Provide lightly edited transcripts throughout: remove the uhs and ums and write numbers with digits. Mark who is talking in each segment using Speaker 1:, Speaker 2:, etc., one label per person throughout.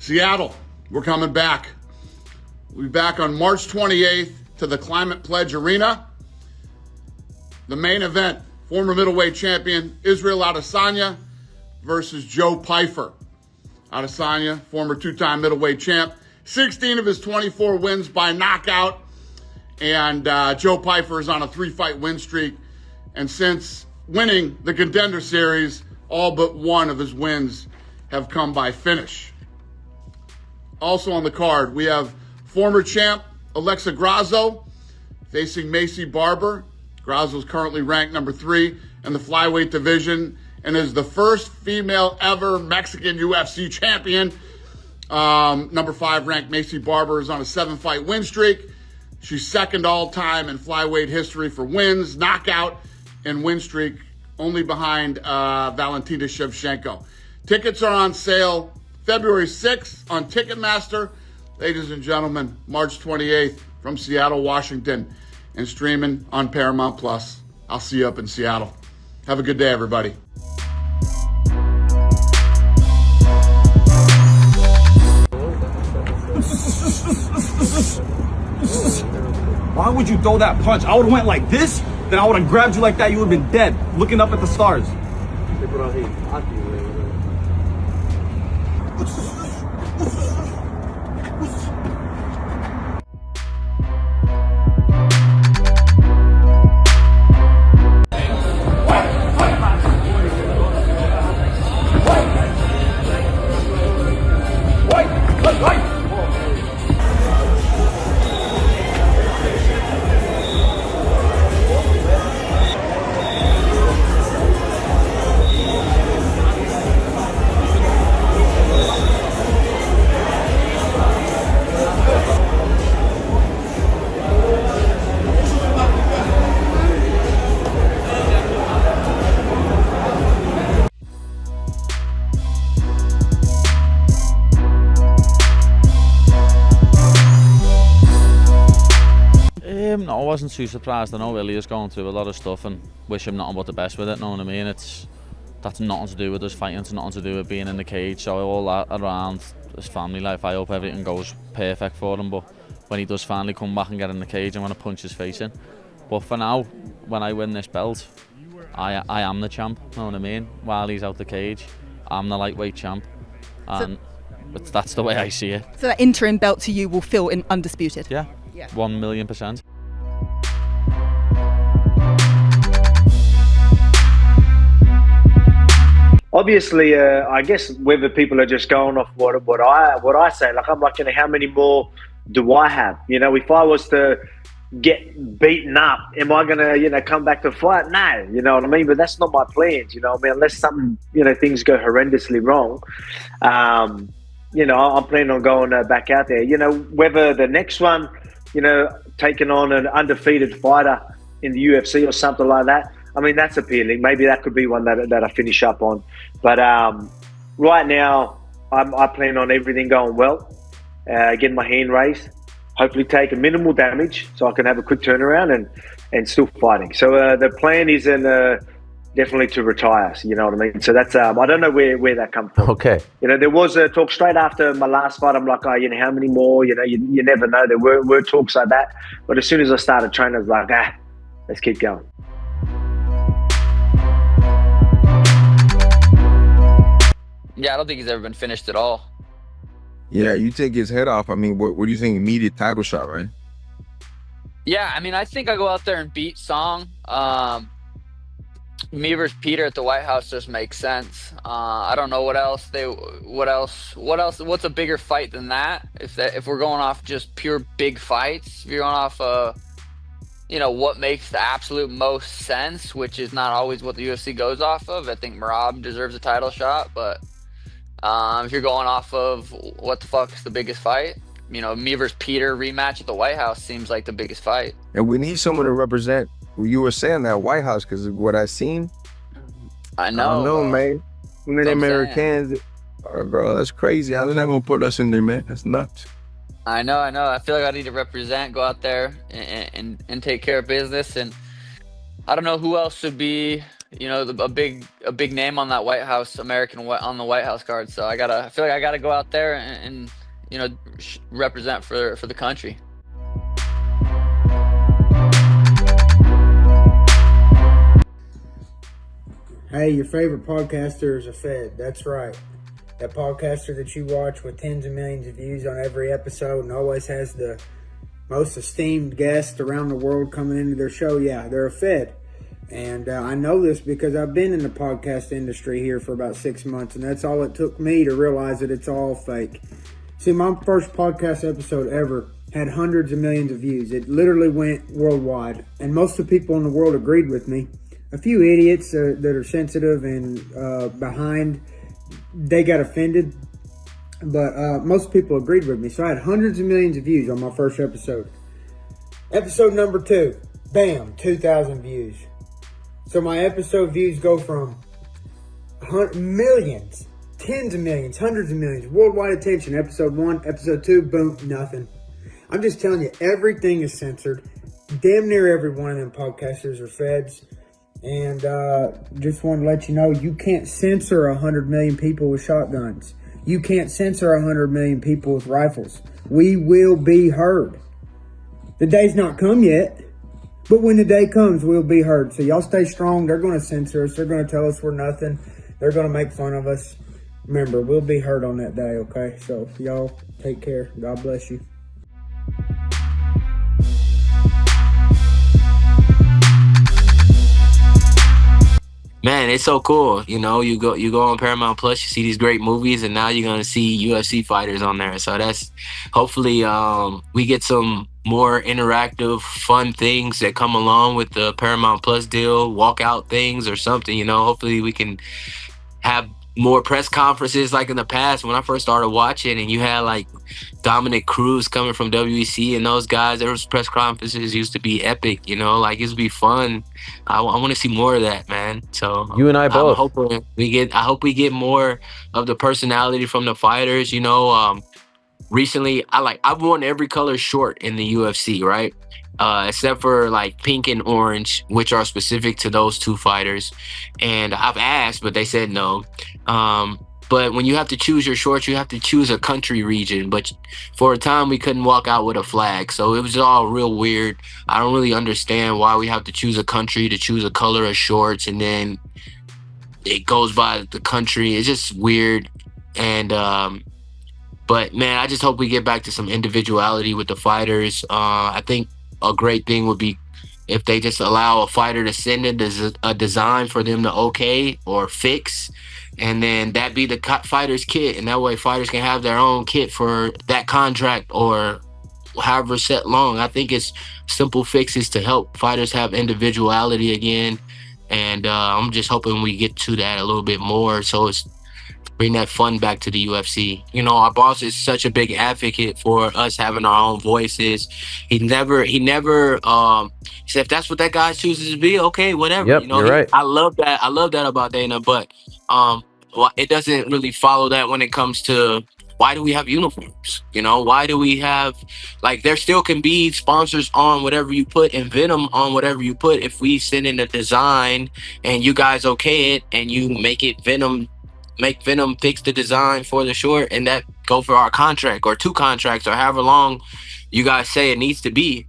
Speaker 1: Seattle, we're coming back. We'll be back on March 28th to the Climate Pledge Arena. The main event, former middleweight champion Israel Adesanya versus Joe Pyfer. Adesanya, former two-time middleweight champ, 16 of his 24 wins by knockout. And Joe Pyfer is on a 3-fight win streak. And since winning the Contender Series, all but one of his wins have come by finish. Also on the card, we have former champ Alexa Grasso facing Macy Barber. Grasso is currently ranked number 3 in the flyweight division and is the first female ever Mexican UFC champion. Number 5 ranked Macy Barber is on a 7-fight win streak. She's second all-time in flyweight history for wins, knockout, and win streak, only behind Valentina Shevchenko. Tickets are on sale February 6th on Ticketmaster. Ladies and gentlemen, March 28th from Seattle, Washington, and streaming on Paramount Plus. I'll see you up in Seattle. Have a good day, everybody.
Speaker 2: Why would you throw that punch? I would have went like this, then I would have grabbed you like that. You would have been dead, looking up at the stars.
Speaker 3: No, I wasn't too surprised. I know Willie is going through a lot of stuff and wish him nothing but the best with it, know what I mean? That's nothing to do with us fighting, it's nothing to do with being in the cage, so all that around his family life, I hope everything goes perfect for him, but when he does finally come back and get in the cage, I'm going to punch his face in. But for now, when I win this belt, I am the champ, know what I mean? While he's out the cage, I'm the lightweight champ, and that's the way I see it.
Speaker 4: So that interim belt to you will feel undisputed?
Speaker 3: Yeah, 1,000,000%.
Speaker 5: Obviously, I guess whether people are just going off what I say, like I'm like, how many more do I have? If I was to get beaten up, am I gonna, come back to fight? No, you know what I mean? But that's not my plans, unless something, things go horrendously wrong. I'm planning on going back out there. Whether the next one, taking on an undefeated fighter in the UFC or something like that, I mean, that's appealing. Maybe that could be one that I finish up on. But right now, I plan on everything going well, getting my hand raised, hopefully taking minimal damage so I can have a quick turnaround and still fighting. So the plan isn't definitely to retire, you know what I mean? So that's, I don't know where that comes from.
Speaker 6: Okay.
Speaker 5: There was a talk straight after my last fight. I'm like, how many more? You never know. There were talks like that. But as soon as I started training, I was like, let's keep going.
Speaker 7: Yeah, I don't think he's ever been finished at all.
Speaker 6: Yeah, you take his head off. I mean, what do you think? Immediate title shot, right?
Speaker 7: Yeah, I mean, I think I go out there and beat Song. Me versus Peter at the White House just makes sense. I don't know what else. What's a bigger fight than that? If we're going off just pure big fights, if you're going off what makes the absolute most sense, which is not always what the UFC goes off of. I think Merab deserves a title shot, but if you're going off of what the fuck is the biggest fight, me versus Peter rematch at the White House seems like the biggest fight.
Speaker 6: And we need someone to represent. You were saying that White House because of what I seen.
Speaker 7: I know.
Speaker 6: I don't know, man. When the Americans, bro, that's crazy. How they not gonna put us in there, man? That's nuts.
Speaker 7: I know. I feel like I need to represent, go out there and take care of business. And I don't know who else should be, a big name on that White House on the White House card. So I feel like I gotta go out there and represent for the country.
Speaker 8: Hey, your favorite podcaster is a Fed. That's right. That podcaster that you watch with tens of millions of views on every episode and always has the most esteemed guests around the world coming into their show. Yeah, they're a Fed. And I know this because I've been in the podcast industry here for about 6 months, and that's all it took me to realize that it's all fake. See, my first podcast episode ever had hundreds of millions of views. It literally went worldwide, and most of the people in the world agreed with me. A few idiots that are sensitive and behind, they got offended, but most people agreed with me. So I had hundreds of millions of views on my first episode. Episode number 2, bam, 2,000 views. So my episode views go from millions, tens of millions, hundreds of millions, worldwide attention. Episode 1, episode 2, boom, nothing. I'm just telling you, everything is censored. Damn near every one of them podcasters are Feds. And just want to let you know, you can't censor 100 million people with shotguns. You can't censor 100 million people with rifles. We will be heard. The day's not come yet, but when the day comes, we'll be heard. So y'all stay strong. They're going to censor us. They're going to tell us we're nothing. They're going to make fun of us. Remember, we'll be heard on that day, okay? So y'all take care. God bless you.
Speaker 9: Man, it's so cool. You go on Paramount Plus, you see these great movies, and now you're gonna see UFC fighters on there. So that's hopefully we get some more interactive, fun things that come along with the Paramount Plus deal, walkout things or something. Hopefully we can have more press conferences like in the past when I first started watching, and you had like Dominic Cruz coming from WEC and those guys. Those press conferences used to be epic, like it used to be fun. I want to see more of that, man. So
Speaker 10: You and I both.
Speaker 9: I hope we get more of the personality from the fighters. Recently I've worn every color short in the UFC, right? Except for like pink and orange, which are specific to those two fighters. And I've asked, but they said no. But when you have to choose your shorts, you have to choose a country region. But for a time, we couldn't walk out with a flag. So it was all real weird. I don't really understand why we have to choose a country to choose a color of shorts. And then it goes by the country. It's just weird. And, but man, I just hope we get back to some individuality with the fighters. I think a great thing would be if they just allow a fighter to send in a design for them to okay or fix, and then that be the fighter's kit, and that way fighters can have their own kit for that contract or however set long. I think it's simple fixes to help fighters have individuality again, and I'm just hoping we get to that a little bit more, so it's bring that fun back to the UFC. Our boss is such a big advocate for us having our own voices. He never said, if that's what that guy chooses to be, okay, whatever.
Speaker 10: Yep, you're right.
Speaker 9: I love that about Dana, but it doesn't really follow that when it comes to why do we have uniforms? Why do we have, there still can be sponsors on whatever you put and Venom on whatever you put. If we send in a design and you guys okay it and you make Venom fix the design for the short, and that go for our contract or 2 contracts or however long you guys say it needs to be,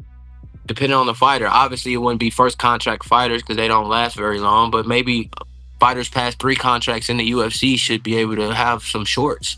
Speaker 9: depending on the fighter. Obviously, it wouldn't be first contract fighters because they don't last very long, but maybe fighters past 3 contracts in the UFC should be able to have some shorts.